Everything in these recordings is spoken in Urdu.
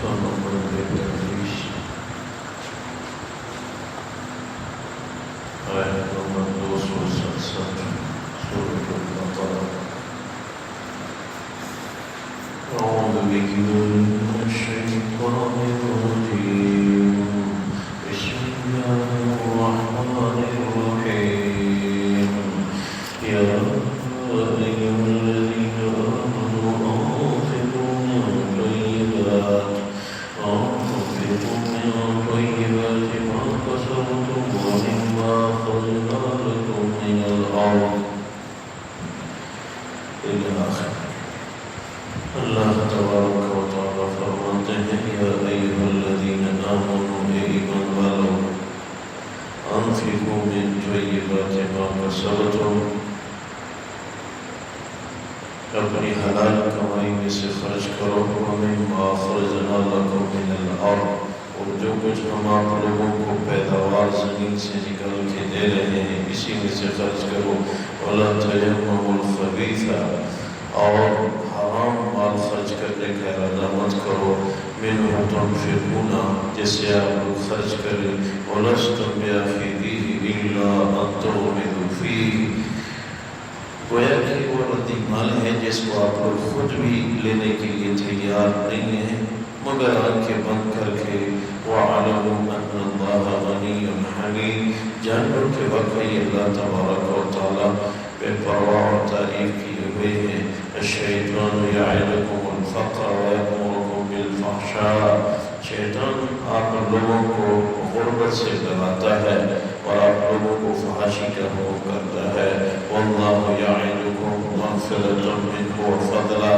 فنمبر تدریس آیت نمبر 267 سورۃ البقرہ. اعوذ باللہ من الشیطان الرجیم. بسم اللہ الرحمن الرحیم. یا اللہ تبارک و تعالی فرماتے ہیں یا ایھا الذین آمنوا اے ایمان والو انفقوا من طیبات ما کسبتم اپنی حلال کمائی میں سے خرچ کرو ومما اخرجنا لکم من الارض اور جو کچھ ہم آپ لوگوں کو پیداوار زمین سے نکال کے دے رہے ہیں اسی میں سے خرچ کرو ولا تیمموا الخبیث اور حرام مال خرچ کرنے کا ارادہ مت کرو منہ تنفقون جس سے آپ لوگ خرچ کریں ولستم بآخذیہ الا ان تغمضوا فیہ گویا کہ وہ ردی مال ہے جس کو آپ لوگ خود بھی لینے کے لیے تیار نہیں ہیں مگر آنکھیں بند کر کے وَعَلَمُوا أَنَّ اللَّهَ غَنِيٌّ حَمِيدٌ جانور کے واقعی اللہ تبارک و تعالی بے پرواہ اور تعریف کیے ہوئے ہیں. الشیطان یعدکم الفقر ویأمرکم بالفحشاء شیطان آپ لوگوں کو غربت سے ڈراتا ہے اور آپ لوگوں کو فحاشی کا حکم کرتا ہے. واللہ یعدکم مغفرۃ منہ وفضلا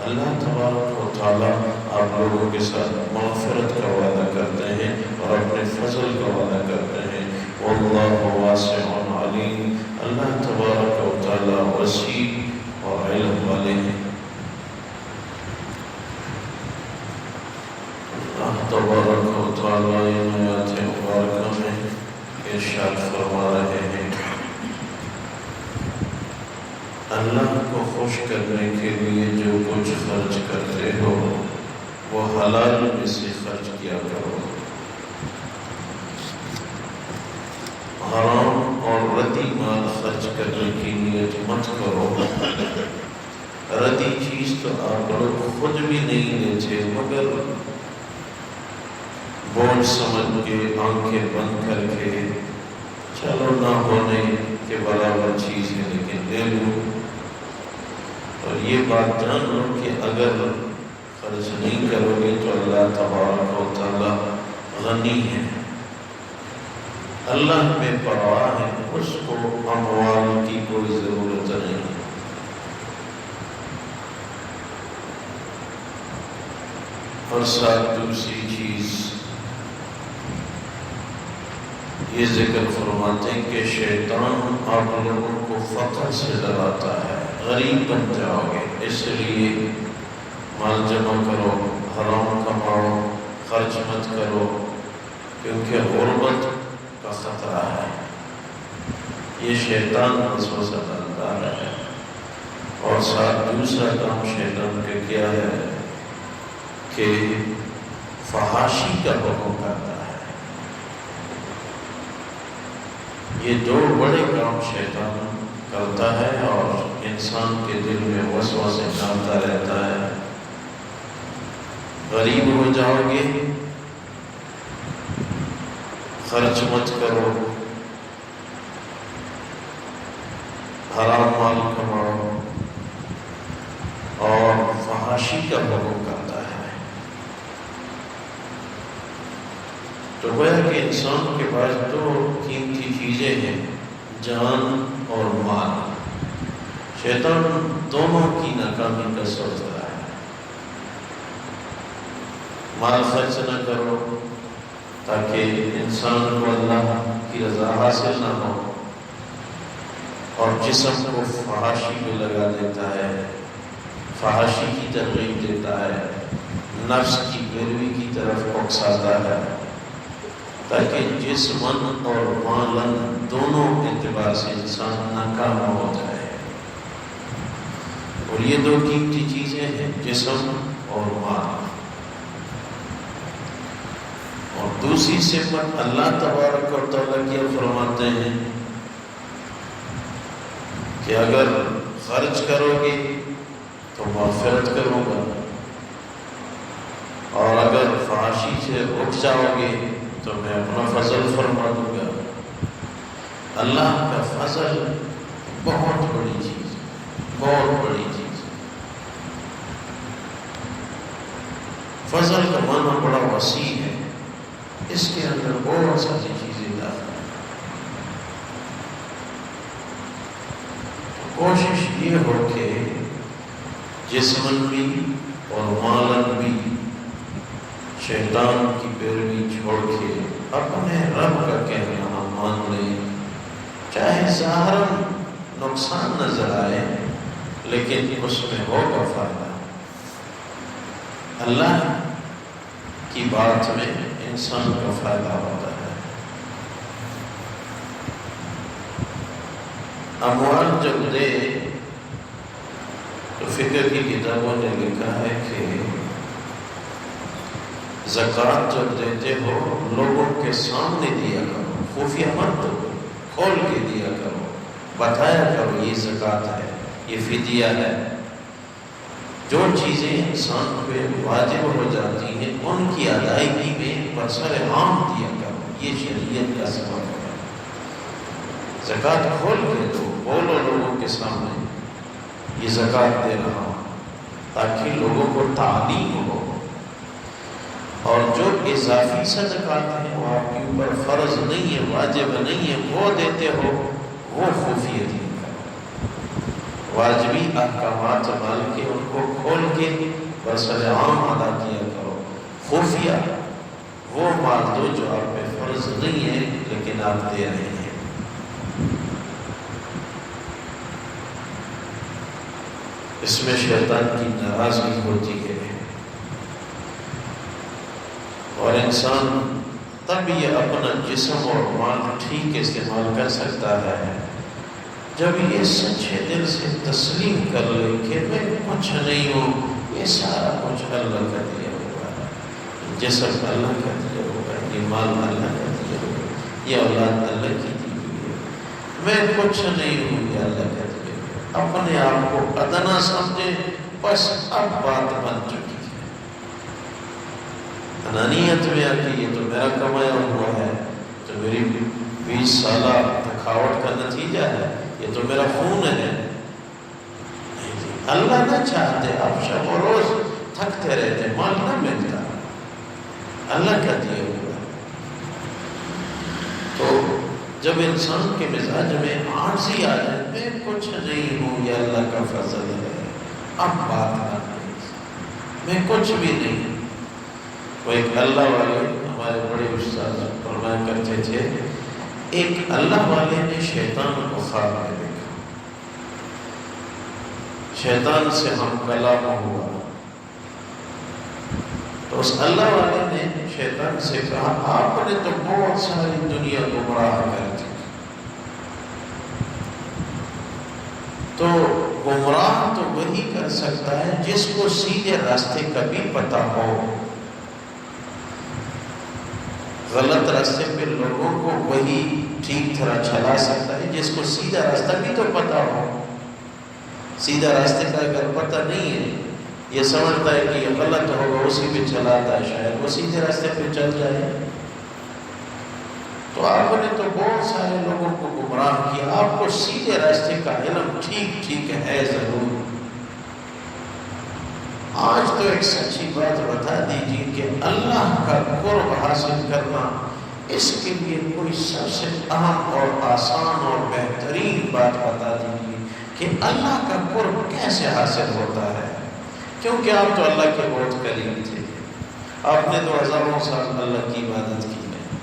اللہ تبارک و تعالی آپ لوگوں کے ساتھ مغفرت کا وعدہ کرتے ہیں اور اپنے فضل کا وعدہ کرتے ہیں. واللہ واسع علیم اللہ تبارک و تعالی وسیع اور علم والے ہیں. اللہ تبارک و تعالی ان آیات مبارکہ میں ارشاد فرما رہے ہیں اللہ کو خوش کرنے کے لیے جو کچھ خرچ کرتے ہو وہ حلال میں سے خرچ کیا کرو. حرام اور ردی مال خرچ کرنے کی نیت مت کرو. ردی چیز تو آپ لوگ خود بھی نہیں لیتے مگر بوجھ سمجھ کے آنکھیں بند کر کے چلو نہ ہونے کے برابر چیز ہے لیکن لے لوں. اور یہ بات جان لو کہ اگر خرچ نہیں کرو گے تو اللہ تبارک و تعالی غنی ہے اللہ بے پرواہ ہے اس کو اموال کی کوئی ضرورت نہیں. اور ساتھ دوسری چیز یہ ذکر فرماتے ہیں کہ شیطان آپ لوگوں کو فقر سے ڈراتا ہے غریب بن جاؤ گے اس لیے مال جمع کرو حرام کماؤ خرچ مت کرو کیونکہ غربت کا خطرہ ہے. یہ شیطان وسوسہ ڈالتا ہے. اور ساتھ دوسرا کام شیطان کا کیا ہے کہ فحاشی کا حکم کرتا ہے. یہ دو بڑے کام شیطان کرتا ہے اور انسان کے دل میں وسوسے ڈالتا رہتا ہے. غریب ہو جاؤ گے خرچ مت کرو حرام مال کماؤ اور فحاشی کا حکم کرتا ہے. تو گویا کہ انسان کے پاس دو قیمتی چیزیں ہیں جان اور مال. شیطان دونوں کی ناکامی کا سوچتا ہے. مال خرچ نہ کرو تاکہ انسان کو اللہ کی رضا حاصل نہ ہو اور جسم کو فحاشی میں لگا دیتا ہے فحاشی کی ترغیب دیتا ہے نفس کی پیروی کی طرف اکساتا ہے تاکہ جسمن اور مالن دونوں اعتبار سے انسان ناکام ہو جائے. اور یہ دو قیمتی چیزیں ہیں جسم اور مال. دوسری صفت اللہ تبارک و تعالیٰ کی فرماتے ہیں کہ اگر خرچ کرو گے تو مغفرت کروں گا، اور اگر فحاشی سے رک جاؤ گے تو میں اپنا فضل فرما دوں گا۔ اللہ کا فضل بہت بڑی چیز، بہت بڑی چیز۔ فضل کا معنی بڑا وسیع ہے، اس کے اندر بہت ساری چیزیں داخل ہیں۔ کوشش یہ ہو کہ جسمن بھی اور مالن بھی شیطان کی پیروی چھوڑ کے اپنے رب کا کہنا مان لیں، چاہے ظاہراً نقصان نظر آئے لیکن اس میں ہوگا فائدہ۔ اللہ کی بات میں انسان کا فائدہ ہوتا ہے۔ اموال جب دے تو فقہ کی کتابوں نے لکھا ہے کہ زکوٰۃ جب دیتے ہو لوگوں کے سامنے دیا کرو، خفیہ مت دو، کھول کے دیا کرو، بتایا کرو یہ زکوٰۃ ہے، یہ فدیہ ہے۔ جو چیزیں انسان پہ واجب ہو جاتی ہیں ان کی ادائیگی میں برسر عام دیا کرو، یہ شریعت کا سبب ہے۔ زکوٰۃ کھول کے دو، بولو لوگوں کے سامنے یہ زکوٰۃ دے رہا ہوں، تاکہ لوگوں کو تعلیم ہو۔ اور جو اضافی صدقات ہیں وہ آپ کے اوپر فرض نہیں ہے، واجب نہیں ہے، وہ دیتے ہو وہ خفیہ دیا کرو۔ واجبی احکامات مال کے ان کو کھول کے برسر عام ادا کیا کرو۔ خفیہ وہ مال دو جو آپ پہ فرض نہیں ہے لیکن آپ دے رہے ہیں۔ اس میں شیطان کی ناراضگی ہوتی ہے، اور انسان تب یہ اپنا جسم اور مال ٹھیک استعمال کر سکتا ہے جب یہ سچے دل سے تسلیم کر لے کہ میں کچھ نہیں ہوں، یہ سارا کچھ اللہ کا دیا ہوا ہے، جسم اللہ کا دیا ہوا ہے، یہ مال اللہ کا دیا ہوا ہے، یہ اولاد اللہ کی دی ہوئی ہے، میں کچھ نہیں ہوں، یہ اللہ کا دیا ہوا ہے۔ اپنے آپ کو ادنا سمجھے، بس اب بات بن چکی ہے۔ انانیت میں آ کے یہ تو میرا کمایا ہوا ہے، تو میری 20 سالہ تھکاوٹ کا نتیجہ ہے، یہ تو میرا خون ہے۔ اللہ نہ چاہتے آپ شب و روز تھکتے رہتے، مال نہ ملتا، اللہ کا دیا ہوا ہے۔ تو جب انسان کے مزاج میں عاجزی آ جائے، میں کچھ نہیں ہوں، یہ اللہ کا فضل ہے، اب بات کریں، میں کچھ بھی نہیں۔ وہ ایک اللہ والے ہمارے بڑے استاد فرمایا کرتے تھے، ایک اللہ والے نے شیطان کو خواب میں دیکھا، شیطان سے ہم کلام ہوا، تو اس اللہ والے نے شیطان سے کہا آپ نے تو بہت ساری دنیا گمراہ کر دی، تو گمراہ تو وہی کر سکتا ہے جس کو سیدھے راستے کا بھی پتہ ہو، غلط راستے پہ لوگوں کو وہی ٹھیک طرح چلا سکتا ہے جس کو سیدھا راستہ بھی تو پتہ ہو۔ سیدھا راستے کا اگر پتہ نہیں ہے، یہ سمجھتا ہے کہ یہ غلط ہوگا، اسی پہ چلاتا ہے، شاید وہ سیدھے راستے پہ چل جائے۔ تو آپ نے تو بہت سارے لوگوں کو گمراہ کیا، آپ کو سیدھے راستے کا علم ٹھیک ہے ضرور، آج تو ایک سچی بات بتا دیجیے کہ اللہ کا قرب حاصل کرنا، اس کے لیے کوئی سب سے اہم اور آسان اور بہترین بات بتا دیجیے کہ اللہ کا قرب کیسے حاصل ہوتا ہے، کیونکہ آپ تو اللہ کے بہت قریب تھے، آپ نے تو ہزاروں سال اللہ کی عبادت کی ہے،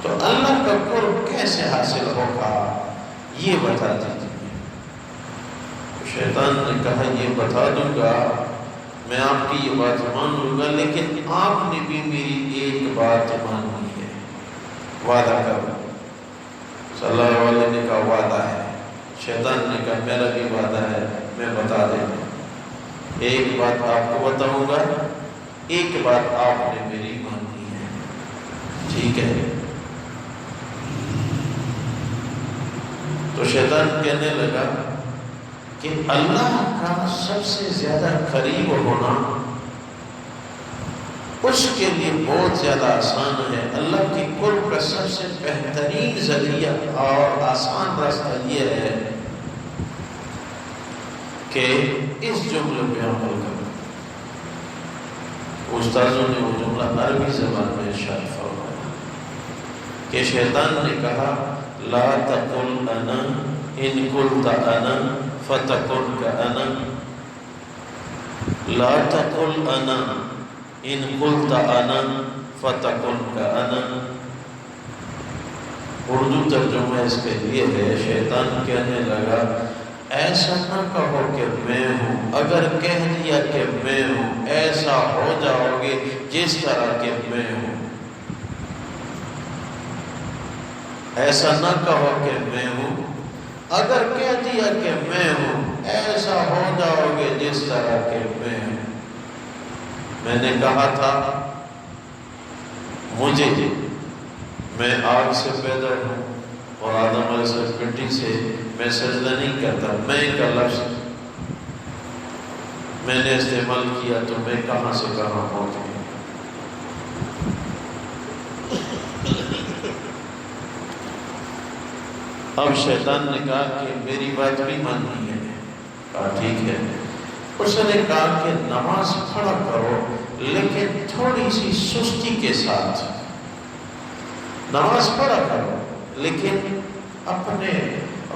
تو اللہ کا قرب کیسے حاصل ہوگا یہ بتا دیجیے۔ شیطان نے کہا یہ بتا دوں گا، میں آپ کی یہ بات مان لوں گا، لیکن آپ نے بھی میری ایک بات ماننی ہے، وعدہ کرو۔ صلی اللہ علیہ وسلم نے کہا وعدہ ہے، شیطان نے کہا میرا بھی وعدہ ہے، میں بتا دیں گا، ایک بات آپ کو بتاؤں گا، ایک بات آپ نے میری ماننی ہے۔ ٹھیک ہے؟ تو شیطان کہنے لگا کہ اللہ کا سب سے زیادہ قریب ہونا اس کے لیے بہت زیادہ آسان ہے. اللہ کی قرب کا سب سے بہترین ذریعہ اور آسان راستہ یہ ہے کہ اس جملے پہ عمل کرو. استاذوں نے وہ جملہ عربی زبان میں ارشاد فرمایا کہ شیطان نے کہا لا تقل انا ان قلت انا فتقل کانا. لا تقل انا ان قلت انا فتقل کانا. اردو ترجمہ اس کے لیے ہے شیطان کہنے لگا ایسا نہ کہو کہ میں ہوں، اگر کہہ دیا کہ میں ہوں ایسا ہو جاؤ گے جس طرح کہ میں ہوں. ایسا نہ کہو کہ میں ہوں، اگر کہہ دیا کہ میں ہوں ایسا ہو جاؤ گے جس طرح کہ میں ہوں. میں نے کہا تھا میں آگ سے پیدا ہوں اور آدم علیہ السلام مٹی سے، میں سجدہ نہیں کرتا. میں کا لفظ میں نے استعمال کیا تو میں کہاں سے کہاں پہنچ گیا. اب شیطان نے کہا کہ میری بات بھی ماننی ہے. کہا ٹھیک ہے. اس نے کہا کہ نماز پڑھا کرو لیکن تھوڑی سی سستی کے ساتھ. نماز پڑھا کرو لیکن اپنے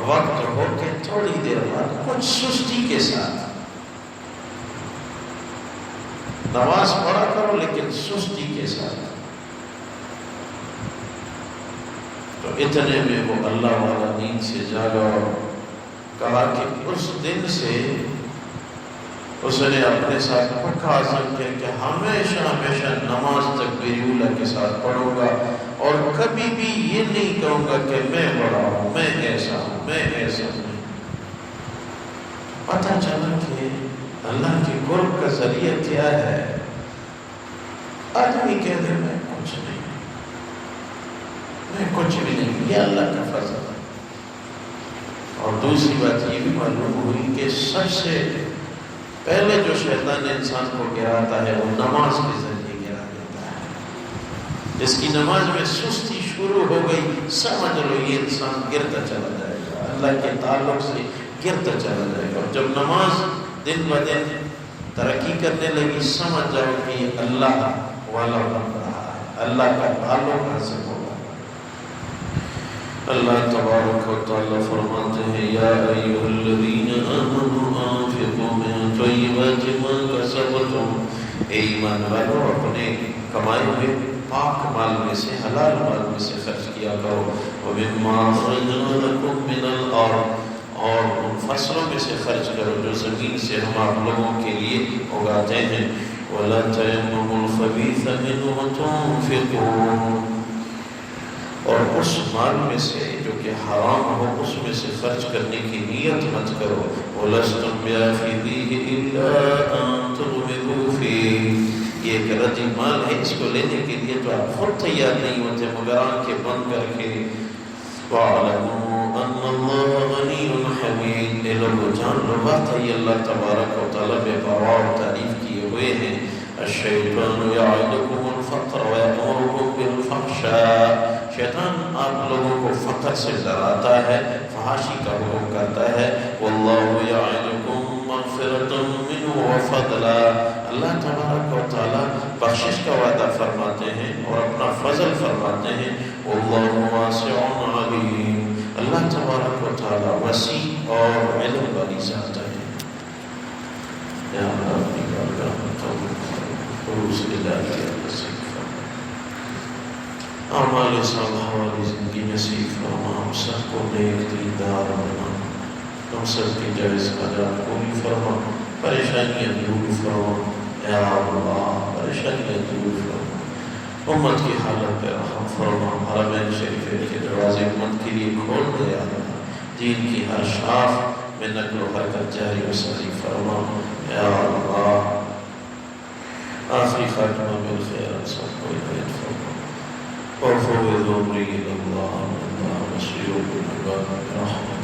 وقت ہو کے تھوڑی دیر بعد کچھ سستی کے ساتھ. نماز پڑھا کرو لیکن سستی کے ساتھ. تو اتنے میں وہ اللہ والا نیند سے جاگا اور کہا کہ اس دن سے اس نے اپنے ساتھ پکا عزم کیا کہ ہمیشہ نماز تکبیر اولیٰ کے ساتھ پڑھوں گا اور کبھی بھی یہ نہیں کہوں گا کہ میں بڑا ہوں، میں ایسا ہوں، میں ایسا ہوں. پتہ چلا کہ اللہ کی قرب کا ذریعہ کیا ہے. آدمی کہہ دے میں کچھ بھی نہیں، یہ اللہ کا فضل ہے. اور دوسری بات یہ بھی معلوم ہوئی کہ سب سے پہلے جو شیطان انسان کو گراتا ہے وہ نماز کے ذریعے گرا دیتا ہے. جس کی نماز میں سستی شروع ہو گئی سمجھ لو یہ انسان گرتا چلا جائے گا، اللہ کے تعلق سے گرتا چلا جائے گا. اور جب نماز دن بہ دن ترقی کرنے لگی سمجھ جاؤ کہ یہ اللہ والا بن رہا ہے، اللہ کا تعلق حاصل ہوگا. اللہ تبارک و تعالی فرماتے ہیں یا ایھا الذین آمنوا انفقوا من طیبات ما کسبتم. اے ایمان والو اپنے کمائے ہوئے پاک مال میں سے، حلال مال میں سے خرچ کیا کرو. ومما اخرجنا لکم من الارض، اور ان فصلوں میں سے خرچ کرو جو زمین سے ہم آپ لوگوں کے لیے اگاتے ہیں. ولا تیمموا الخبیث منہ تنفقون، اور اس مال میں سے جو کہ حرام ہو اس میں سے خرچ کرنے کی نیت مت کرو. وَلَسْتُمْ بِآخِذِيهِ إِلَّا أَن تُغْمِضُوا فِيهِ، یہ ایک ردی مال ہے، اس کو لینے کے لیے تو آپ خود تیار نہیں ہوتے مگر آنکھیں بند کر کے. وَاعْلَمُوا أَنَّ اللَّهَ غَنِيٌّ حَمِيدٌ. اے لوگو جان لو بات ہے یہ اللہ تبارک و تعالیٰ بے پرواہ اور تعریف کیے ہوئے ہیں. الشیطان یعدکم الفقر ویأمرکم بالفحشاء، شیطان آپ لوگوں کو فقر سے ڈراتا ہے، فحاشی کا حکم کرتا ہے. واللہ یعدکم مغفرۃ منہ وفضلا، اللہ تبارک و تعالیٰ بخشش کا وعدہ فرماتے ہیں اور اپنا فضل فرماتے ہیں. واللہ واسع علیم، اللہ تبارک و تعالیٰ وسیع اور علم والی ذات ہے. یا اللہ اپنی بارگاہ میں توبہ خلوص الہی کی نصیب فرما، اعمال صالحہ والی زندگی نصیب فرما. ہم سب کو نیک دیندار بنا، ہم سب کی جائز حاجات پوری فرما، پریشانیاں دور فرما. یا اللہ پریشانیاں دور فرما، امت کی حالت پہ رحم فرما. حرمین شریفین کے دروازے امت کے لیے کھول دے. یا اللہ دین کی ہر شاخ میں نقل و حرکت جاری و ساری فرما. یا اللہ آخری خاتمہ بالخیر سب کو ہدایت فرما. وفوض أمري إلى الله، أنت مصير العباد برحمتك